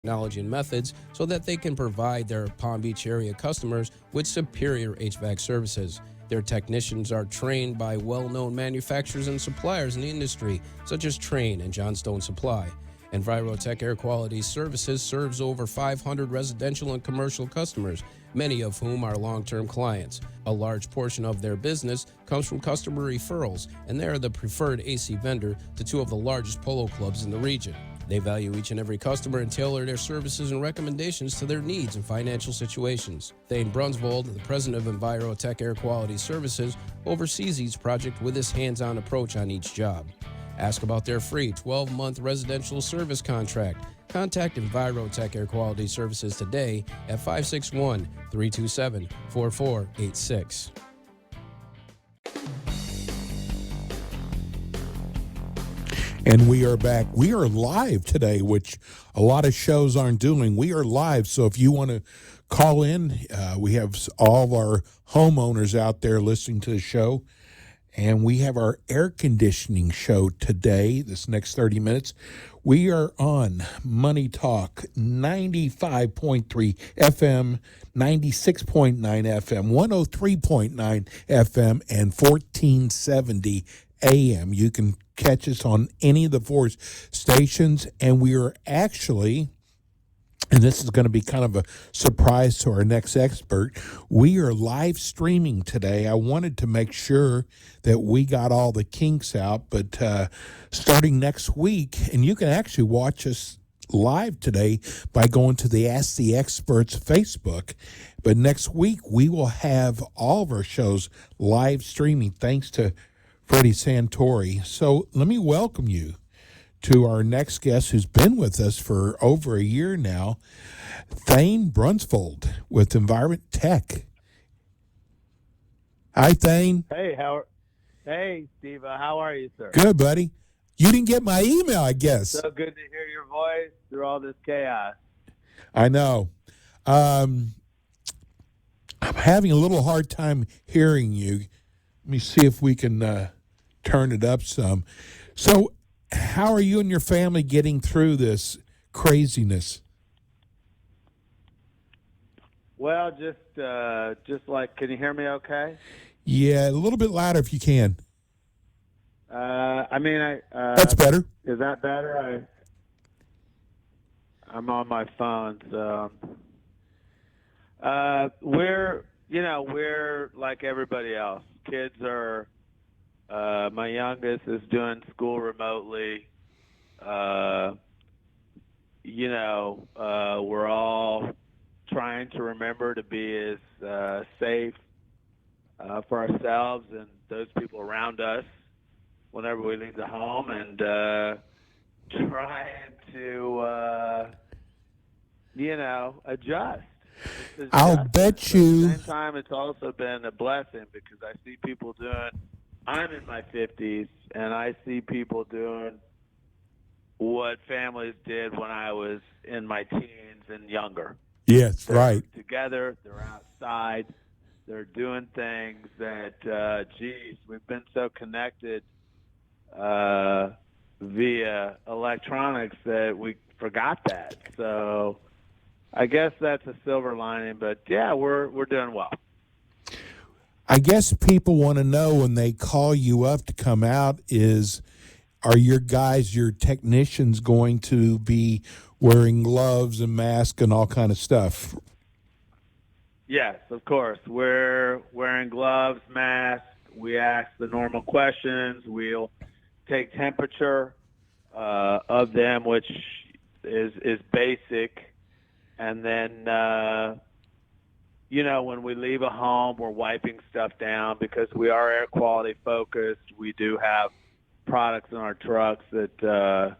technology and methods so that they can provide their Palm Beach area customers with superior HVAC services. Their technicians are trained by well-known manufacturers and suppliers in the industry, such as Trane and Johnstone Supply. Envirotech Air Quality Services serves over 500 residential and commercial customers, many of whom are long-term clients. A large portion of their business comes from customer referrals, and they are the preferred AC vendor to two of the largest polo clubs in the region. They value each and every customer and tailor their services and recommendations to their needs and financial situations. Thane Brunsvold, the president of Envirotech Air Quality Services, oversees each project with his hands-on approach on each job. Ask about their free 12-month residential service contract. Contact Envirotech Air Quality Services today at 561-327-4486. And we are back. We are live today, which a lot of shows aren't doing. We are live, so if you want to call in, we have all of our homeowners out there listening to the show. And we have our air conditioning show today, this next 30 minutes. We are on Money Talk 95.3 FM, 96.9 FM, 103.9 FM, and 1470 AM. You can catch us on any of the four stations, and we are actually, and this is going to be kind of a surprise to our next expert, we are live streaming today. I wanted to make sure that we got all the kinks out, but starting next week, and you can actually watch us live today by going to the Ask the Experts Facebook. But next week, we will have all of our shows live streaming thanks to Freddie Santori. So let me welcome you to our next guest, who's been with us for over a year now, Thane Brunsvold with Environment Tech. Hi, Thane. Hey, Steve. How are you, sir? Good, buddy. You didn't get my email, I guess. So good to hear your voice through all this chaos. I know. I'm having a little hard time hearing you. Let me see if we can turn it up some. So, how are you and your family getting through this craziness? Well, just like, can you hear me okay? Yeah, a little bit louder if you can. That's better. Is that better? I'm on my phone, so we're like everybody else. Kids are. My youngest is doing school remotely. We're all trying to remember to be as safe for ourselves and those people around us whenever we leave the home, and trying to, adjust. I'll bet you. At the same time, it's also been a blessing because I see people doing. I'm in my 50s, and I see people doing what families did when I was in my teens and younger. Yes, they're right. Together, they're outside, they're doing things that, we've been so connected via electronics that we forgot that. So I guess that's a silver lining, but yeah, we're doing well. I guess people want to know when they call you up to come out are your technicians going to be wearing gloves and masks and all kind of stuff? Yes, of course. We're wearing gloves, masks. We ask the normal questions. We'll take temperature of them, which is basic. And then, when we leave a home, we're wiping stuff down because we are air quality focused. We do have products in our trucks that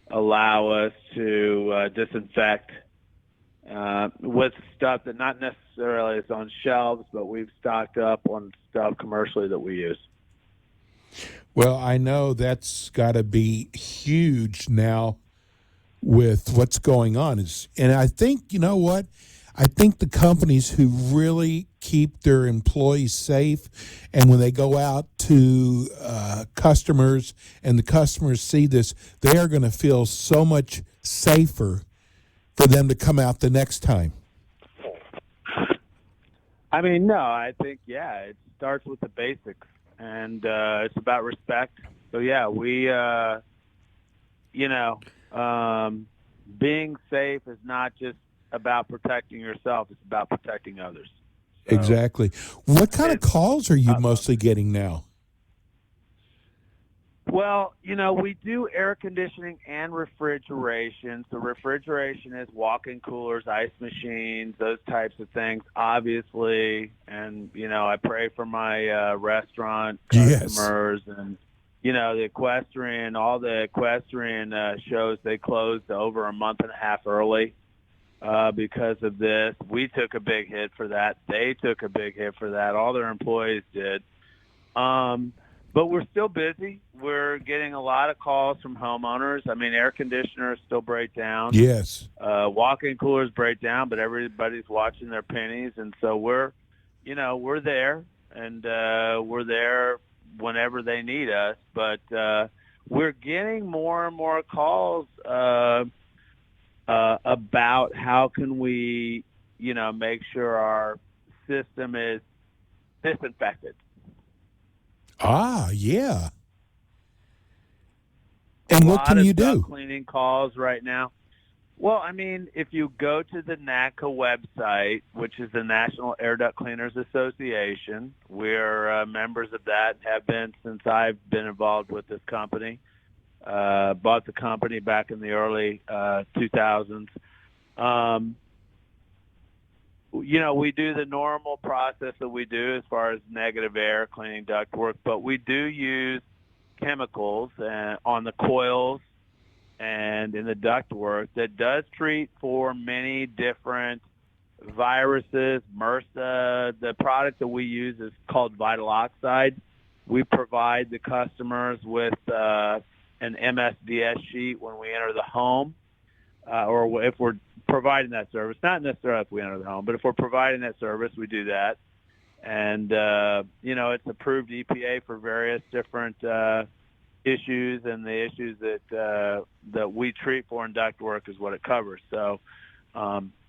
allow us to disinfect with stuff that not necessarily is on shelves, but we've stocked up on stuff commercially that we use. Well, I know that's got to be huge now with what's going on. And I think, you know what? I think the companies who really keep their employees safe, and when they go out to customers and the customers see this, they are going to feel so much safer for them to come out the next time? I mean, no, I think, it starts with the basics, and it's about respect. So, we, being safe is not just about protecting yourself, it's about protecting others. So, Exactly. What kind of calls are you mostly getting now? Well, we do air conditioning and refrigeration. So refrigeration is walk-in coolers, ice machines, those types of things, obviously. And, I pray for my restaurant customers. Yes. And, the equestrian, all the equestrian shows, they closed over a month and a half early because of this. We took a big hit for that. They took a big hit for that. All their employees did. But we're still busy. We're getting a lot of calls from homeowners. I mean, air conditioners still break down. Yes. Walk-in coolers break down, but everybody's watching their pennies. And so we're there, and we're there whenever they need us. But we're getting more and more calls about how can we, make sure our system is disinfected. Ah, yeah. And what can you do? Duct cleaning calls right now. Well, I mean, if you go to the NACA website, which is the National Air Duct Cleaners Association, we're members of that, have been since I've been involved with this company. Bought the company back in the early 2000s. We do the normal process that we do as far as negative air, cleaning duct work, but we do use chemicals on the coils and in the duct work that does treat for many different viruses. MRSA, the product that we use is called Vital Oxide. We provide the customers with an MSDS sheet when we enter the home, or if we're providing that service, not necessarily if we enter the home, but if we're providing that service, we do that. And, it's approved EPA for various different issues, and the issues that we treat for in ductwork is what it covers. So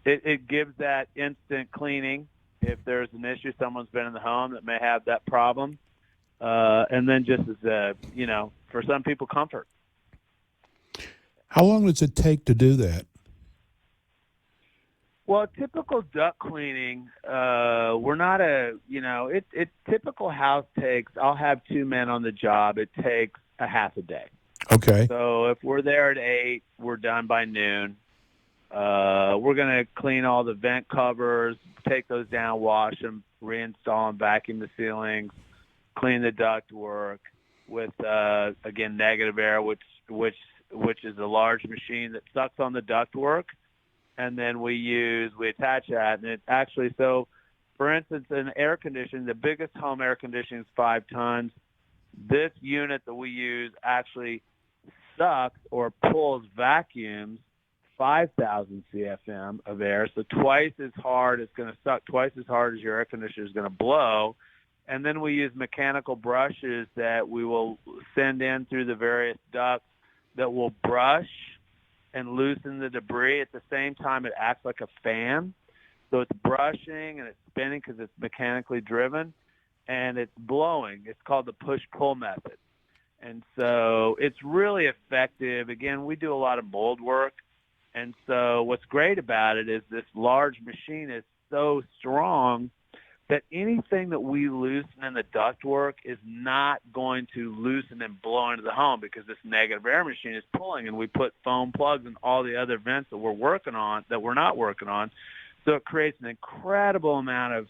it gives that instant cleaning if there's an issue, someone's been in the home that may have that problem. And then just as, for some people, comfort. How long does it take to do that? Well, typical duct cleaning, we're not typical house takes, I'll have 2 men on the job. It takes a half a day. Okay. So if we're there at 8, we're done by noon. We're going to clean all the vent covers, take those down, wash them, reinstall them, vacuum the ceilings, clean the duct work with, again, negative air, which is a large machine that sucks on the duct work. And then we attach that, and it actually, so for instance, in air conditioning, the biggest home air conditioning is 5 tons. This unit that we use actually sucks or pulls vacuums 5,000 CFM of air, so twice as hard, it's going to suck twice as hard as your air conditioner is going to blow. And then we use mechanical brushes that we will send in through the various ducts that will brush and loosen the debris. At the same time, it acts like a fan. So it's brushing and it's spinning because it's mechanically driven, and it's blowing. It's called the push-pull method. And so it's really effective. Again, we do a lot of mold work. And so what's great about it is this large machine is so strong that anything that we loosen in the ductwork is not going to loosen and blow into the home because this negative air machine is pulling, and we put foam plugs in all the other vents that we're not working on. So it creates an incredible amount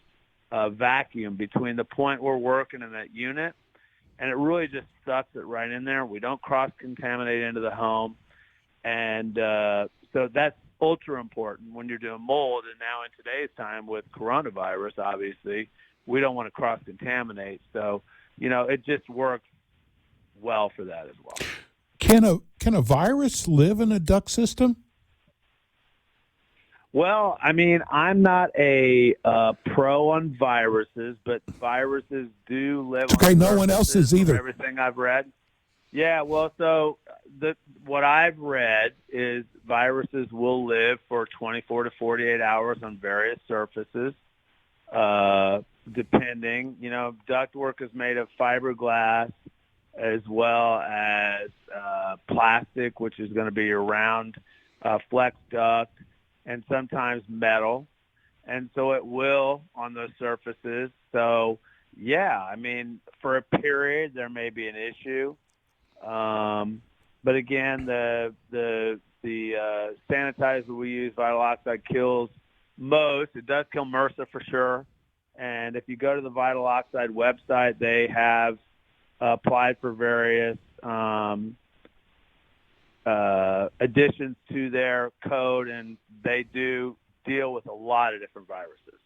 of vacuum between the point we're working in that unit, and it really just sucks it right in there. We don't cross-contaminate into the home. And so that's ultra important when you're doing mold, and now in today's time with coronavirus, obviously, we don't want to cross-contaminate. So, it just works well for that as well. Can a virus live in a duct system? Well, I mean, I'm not a pro on viruses, but viruses do live on no one else is either. everything I've read. Yeah, well, so what I've read is viruses will live for 24 to 48 hours on various surfaces, depending. Ductwork is made of fiberglass as well as plastic, which is going to be your round flex duct, and sometimes metal. And so it will on those surfaces. So, yeah, I mean, for a period, there may be an issue. But again, the sanitizer we use, vinyl oxide, kills most. It does kill MRSA for sure. And if you go to the vinyl oxide website, they have applied for various additions to their code, and they do deal with a lot of different viruses.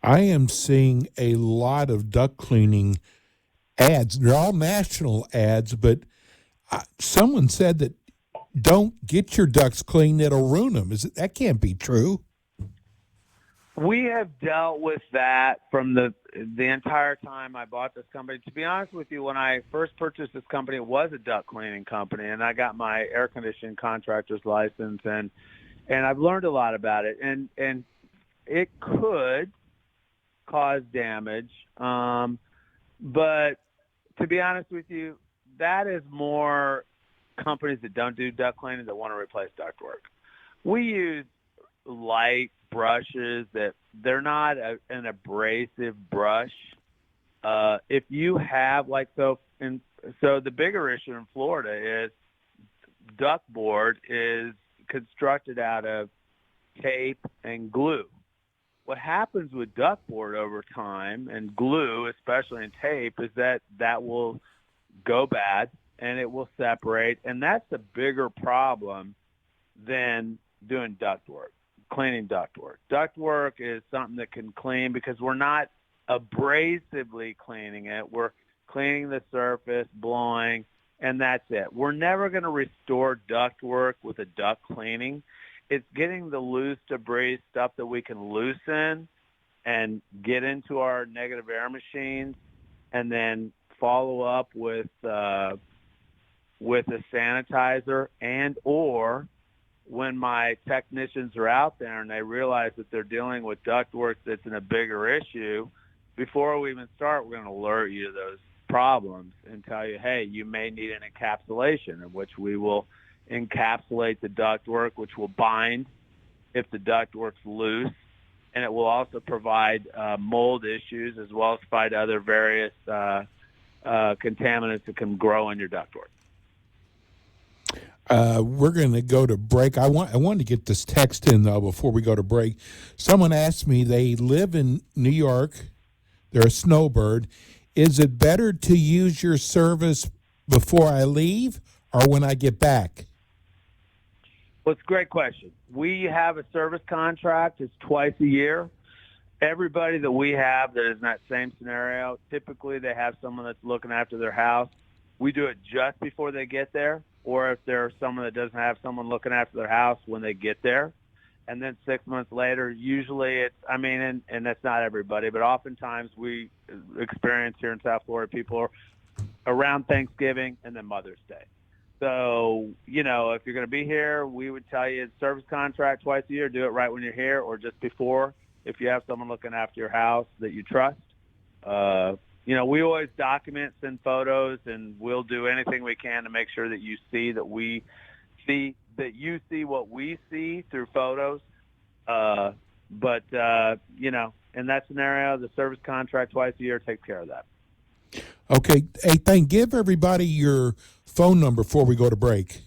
I am seeing a lot of duct cleaning ads. They're all national ads, but someone said that don't get your ducts clean, it'll ruin them. That can't be true. We have dealt with that from the entire time I bought this company. To be honest with you, when I first purchased this company, it was a duct cleaning company, and I got my air conditioning contractor's license, and I've learned a lot about it, and it could cause damage. But to be honest with you, that is more companies that don't do duct cleaning that want to replace ductwork. We use light brushes that they're not an abrasive brush. If you have so the bigger issue in Florida is duct board is constructed out of tape and glue. What happens with duct board over time, and glue, especially in tape, is that will go bad and it will separate, and that's a bigger problem than doing ductwork, cleaning ductwork. Ductwork is something that can clean because we're not abrasively cleaning it. We're cleaning the surface, blowing, and that's it. We're never going to restore ductwork with a duct cleaning. It's getting the loose debris stuff that we can loosen and get into our negative air machines, and then follow up with a sanitizer, and or when my technicians are out there and they realize that they're dealing with ductwork that's in a bigger issue, before we even start, we're going to alert you to those problems and tell you, hey, you may need an encapsulation, in which we will encapsulate the ductwork, which will bind if the ductwork's loose, and it will also provide mold issues as well as fight other various contaminants that can grow in your ductwork. We're going to go to break. I wanted to get this text in, though, before we go to break. Someone asked me, they live in New York. They're a snowbird. Is it better to use your service before I leave or when I get back? Well, it's a great question. We have a service contract. It's twice a year. Everybody that we have that is in that same scenario, typically they have someone that's looking after their house. We do it just before they get there, or if there's someone that doesn't have someone looking after their house when they get there. And then 6 months later, usually it's, and that's not everybody, but oftentimes we experience here in South Florida, people are around Thanksgiving and then Mother's Day. So, if you're going to be here, we would tell you it's service contract twice a year. Do it right when you're here or just before if you have someone looking after your house that you trust. We always document, send photos, and we'll do anything we can to make sure that you see that we see that you see what we see through photos. But in that scenario, the service contract twice a year takes care of that. Okay. Hey, give everybody your phone number before we go to break.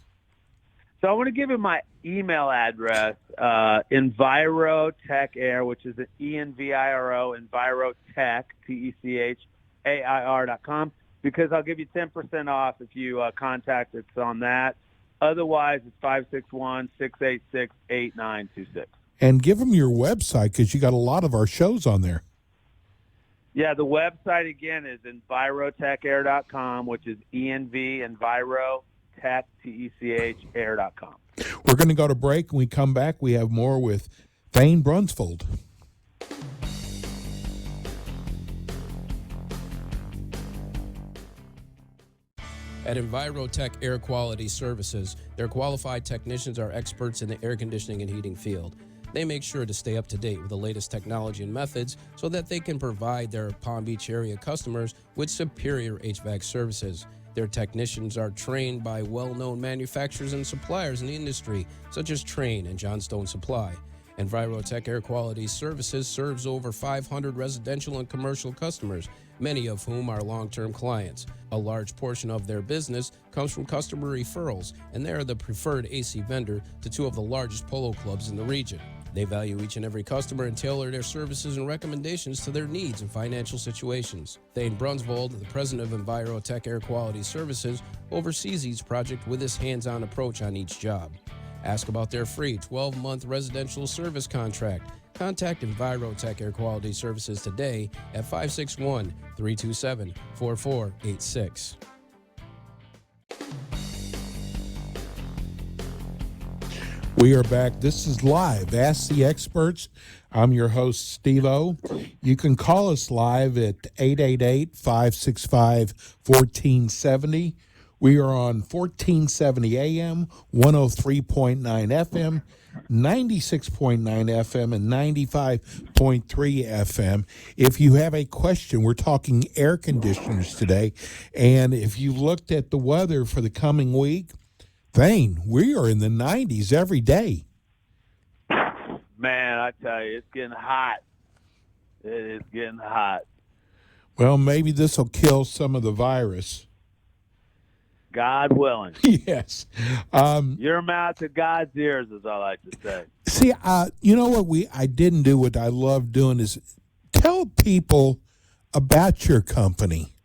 So I want to give you my email address, Envirotech Air, which is ENVIRO, Envirotech, TECHAIR.com, because I'll give you 10% off if you contact us on that. Otherwise, it's 561-686-8926. And give them your website because you got a lot of our shows on there. Yeah, the website, again, is EnviroTechAir.com, which is Envirotech, TECHAIR.com. We're going to go to break. When we come back, we have more with Thane Brunsfold. At EnviroTech Air Quality Services, their qualified technicians are experts in the air conditioning and heating field. They make sure to stay up to date with the latest technology and methods so that they can provide their Palm Beach area customers with superior HVAC services. Their technicians are trained by well-known manufacturers and suppliers in the industry, such as Trane and Johnstone Supply. EnviroTech Air Quality Services serves over 500 residential and commercial customers, many of whom are long-term clients. A large portion of their business comes from customer referrals, and they are the preferred AC vendor to two of the largest polo clubs in the region. They value each and every customer and tailor their services and recommendations to their needs and financial situations. Thane Brunsvold, the president of EnviroTech Air Quality Services, oversees each project with his hands-on approach on each job. Ask about their free 12-month residential service contract. Contact EnviroTech Air Quality Services today at 561-327-4486. We are back. This is live. Ask the Experts. I'm your host, Steve-O. You can call us live at 888-565-1470. We are on 1470 AM, 103.9 FM, 96.9 FM, and 95.3 FM. If you have a question, we're talking air conditioners today. And if you've looked at the weather for the coming week, Thane, we are in the 90s every day. Man, I tell you, it's getting hot. It is getting hot. Well, maybe this will kill some of the virus. God willing. Yes. Your mouth to God's ears, as I like to say. See, you know what I didn't do, what I love doing is tell people about your company.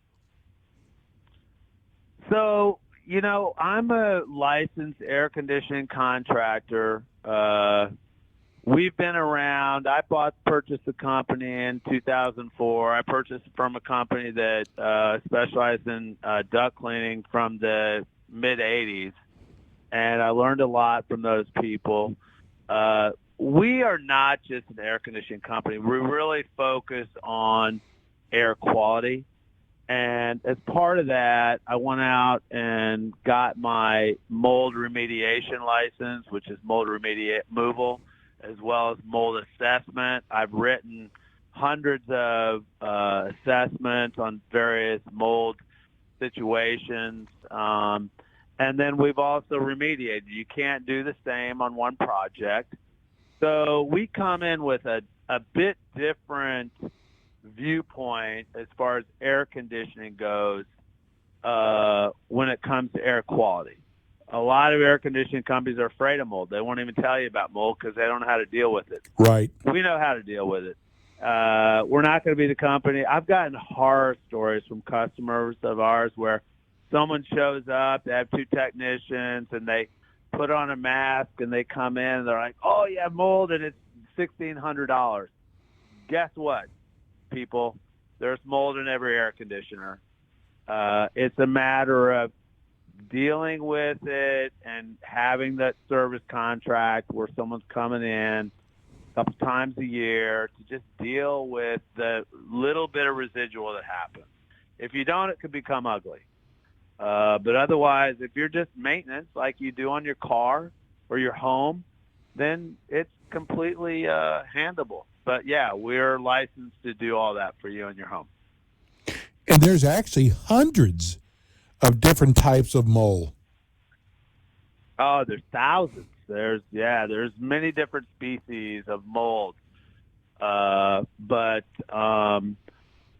So, you know, I'm a licensed air conditioning contractor. We've been around. I purchased the company in 2004. I purchased it from a company that specialized in duct cleaning from the mid-'80s, and I learned a lot from those people. We are not just an air conditioning company. We really focus on air quality. And as part of that, I went out and got my mold remediation license, which is mold removal, as well as mold assessment. I've written hundreds of assessments on various mold situations. And then we've also remediated. You can't do the same on one project. So we come in with a bit different viewpoint as far as air conditioning goes when it comes to air quality. A lot of air conditioning companies are afraid of mold. They won't even tell you about mold because they don't know how to deal with it. Right. We know how to deal with it. We're not going to be the company. I've gotten horror stories from customers of ours where someone shows up, they have two technicians, and they put on a mask, and they come in, and they're like, oh, you have mold, and it's $1,600. Guess what, people? There's mold in every air conditioner. It's a matter of dealing with it and having that service contract where someone's coming in a couple times a year to just deal with the little bit of residual that happens. If you don't, it could become ugly. But otherwise, if you're just maintenance like you do on your car or your home, then it's completely handleable. But, yeah, we're licensed to do all that for you in your home. And there's actually hundreds of different types of mold. Oh, there's thousands. There's many different species of mold. But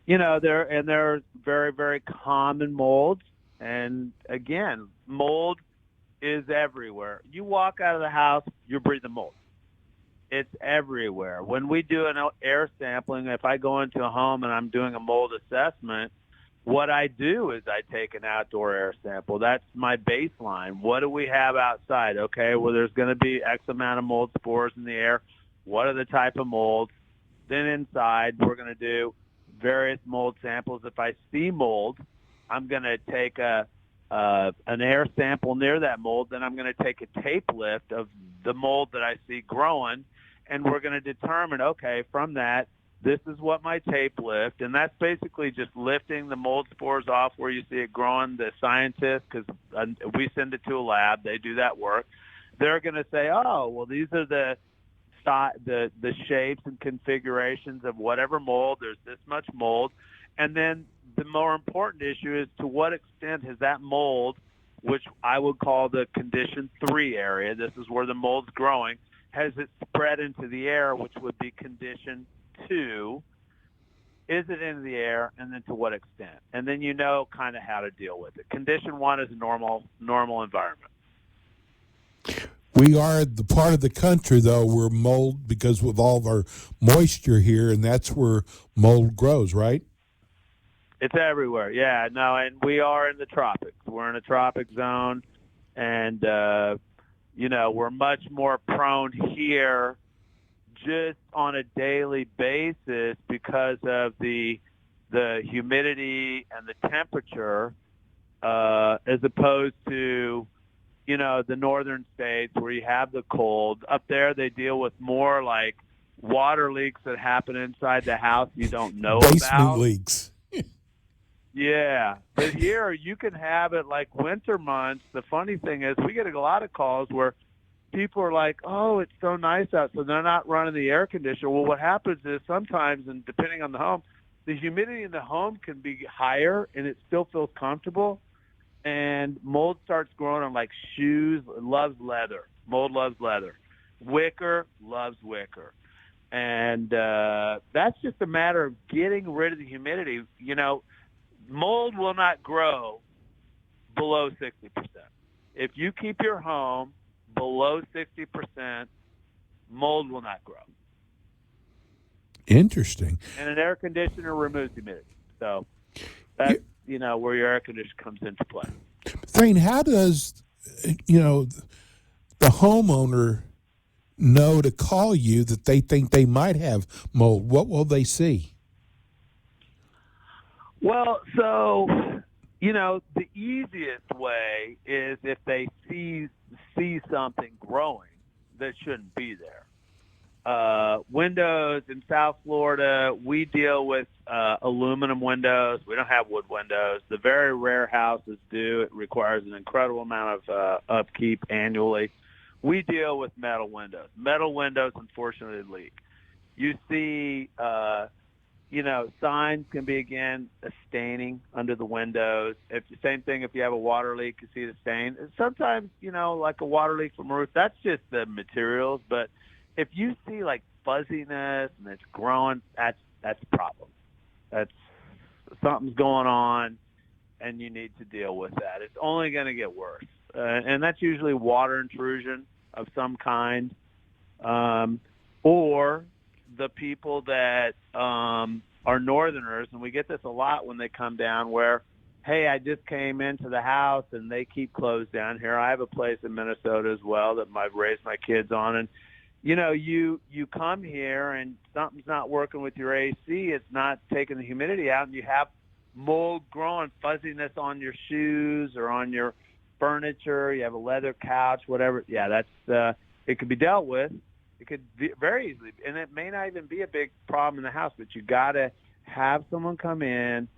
there's very, very common molds. And again, mold is everywhere. You walk out of the house, you're breathing mold. It's everywhere. When we do an air sampling, if I go into a home and I'm doing a mold assessment, what I do is I take an outdoor air sample. That's my baseline. What do we have outside? Okay, well, there's going to be X amount of mold spores in the air. What are the type of molds? Then inside, we're going to do various mold samples. If I see mold, I'm going to take an air sample near that mold. Then I'm going to take a tape lift of the mold that I see growing, and we're going to determine, okay, from that, This is what my tape lift, and that's basically just lifting the mold spores off where you see it growing. The scientists, because we send it to a lab, they do that work. They're going to say, oh, well, these are the shapes and configurations of whatever mold. There's this much mold. And then the more important issue is to what extent has that mold, which I would call the condition 3 area, this is where the mold's growing, has it spread into the air, which would be condition 2. Is it in the air, and then to what extent? And then you know kind of how to deal with it. Condition 1 is a normal environment. We are the part of the country, though, where mold, because with all of our moisture here, and that's where mold grows, right? It's everywhere. Yeah, no, and we are in the tropics. We're in a tropic zone, and, we're much more prone here just on a daily basis because of the humidity and the temperature as opposed to, the northern states where you have the cold. Up there they deal with more like water leaks that happen inside the house you don't know Basement about. leaks. Yeah, but here you can have it like winter months. The funny thing is we get a lot of calls where people are like, oh, it's so nice out, so they're not running the air conditioner. Well, what happens is sometimes, and depending on the home, the humidity in the home can be higher and it still feels comfortable. And mold starts growing on like shoes. It loves leather. Mold loves leather. Wicker loves wicker. And that's just a matter of getting rid of the humidity. Mold will not grow below 60%. If you keep your home below 60%, mold will not grow. Interesting. And an air conditioner removes humidity. So that's, where your air conditioner comes into play. Thane, how does, the homeowner know to call you that they think they might have mold? What will they see? Well, so, the easiest way is if they see something growing that shouldn't be there. Windows in South Florida, we deal with aluminum windows. We don't have wood windows. The very rare houses do. It requires an incredible amount of upkeep annually. We deal with metal windows. Metal windows, unfortunately, leak. You see, signs can be, again, a staining under the windows. Same thing if you have a water leak, you see the stain. Sometimes, like a water leak from a roof, that's just the materials. But if you see, like, fuzziness and it's growing, that's a problem. That's something's going on, and you need to deal with that. It's only going to get worse. And that's usually water intrusion of some kind, or the people that are northerners, and we get this a lot when they come down where, hey, I just came into the house and they keep closed down here. I have a place in Minnesota as well that I've raised my kids on. And, you come here and something's not working with your AC. It's not taking the humidity out, and you have mold growing, fuzziness on your shoes or on your furniture. You have a leather couch, whatever. Yeah, that's it could be dealt with. It could be very easily, and it may not even be a big problem in the house, but you got to have someone come in,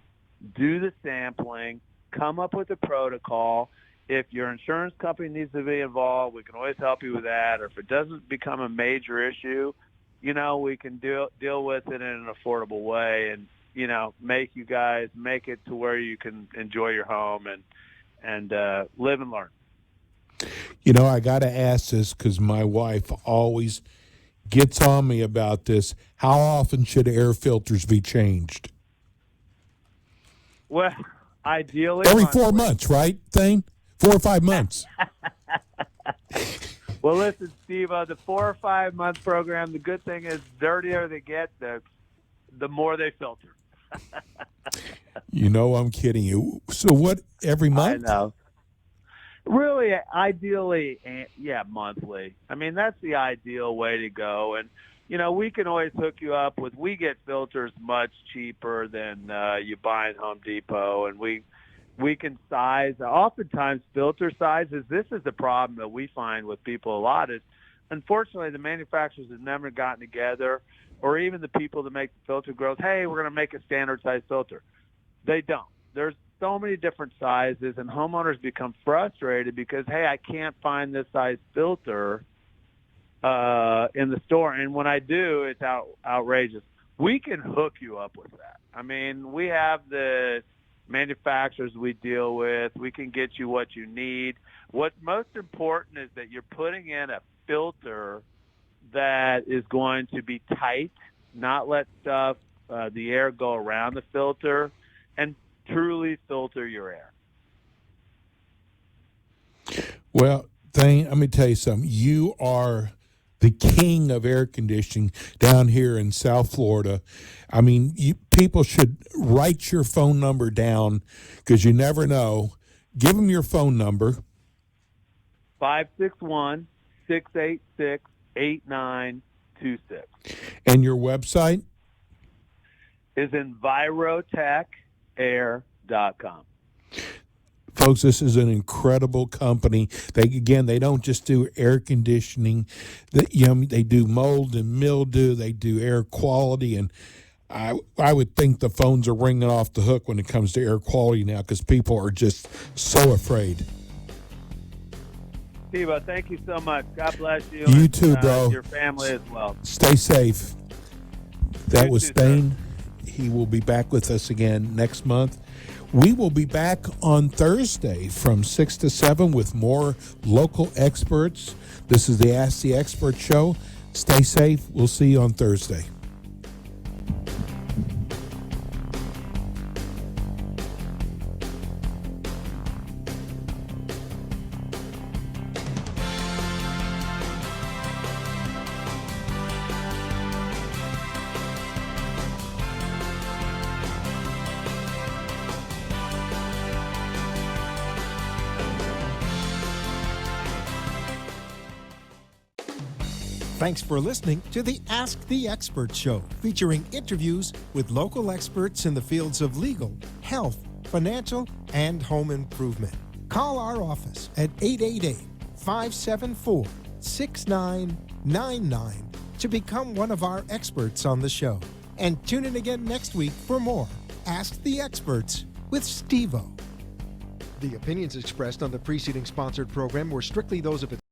do the sampling, come up with a protocol. If your insurance company needs to be involved, we can always help you with that. Or if it doesn't become a major issue, we can deal with it in an affordable way and, make it to where you can enjoy your home and live and learn. I got to ask this because my wife always gets on me about this. How often should air filters be changed? Well, ideally every monthly. 4 months, right, Thane? 4 or 5 months. Well, listen, Steve, the 4 or 5 month program, the good thing is dirtier they get, the more they filter. I'm kidding you. So what, every month? I know. Really, ideally, monthly. I mean, that's the ideal way to go. And, we can always hook you up with, we get filters much cheaper than you buy at Home Depot. And we can size, oftentimes filter sizes. This is the problem that we find with people a lot is unfortunately, the manufacturers have never gotten together, or even the people that make the filter grills, hey, we're going to make a standard size filter. They don't. There's so many different sizes, and homeowners become frustrated because, hey, I can't find this size filter in the store. And when I do, it's outrageous. We can hook you up with that. I mean, we have the manufacturers we deal with. We can get you what you need. What's most important is that you're putting in a filter that is going to be tight, not let stuff, the air go around the filter, and truly filter your air. Well, Thane, let me tell you something. You are the king of air conditioning down here in South Florida. I mean, people should write your phone number down because you never know. Give them your phone number. 561-686-8926. And your website? Is EnviroTechAir.com. Folks, this is an incredible company. They don't just do air conditioning. They do mold and mildew. They do air quality, and I would think the phones are ringing off the hook when it comes to air quality now because people are just so afraid. Steve, thank you so much. God bless you. You too, bro. Your family as well. Stay safe. That was too, Thane. He will be back with us again next month. We will be back on Thursday from 6 to 7 with more local experts. This is the Ask the Expert show. Stay safe. We'll see you on Thursday. Thanks for listening to the Ask the Expert show, featuring interviews with local experts in the fields of legal, health, financial, and home improvement. Call our office at 888-574-6999 to become one of our experts on the show. And tune in again next week for more Ask the Experts with Steve-O. The opinions expressed on the preceding sponsored program were strictly those of its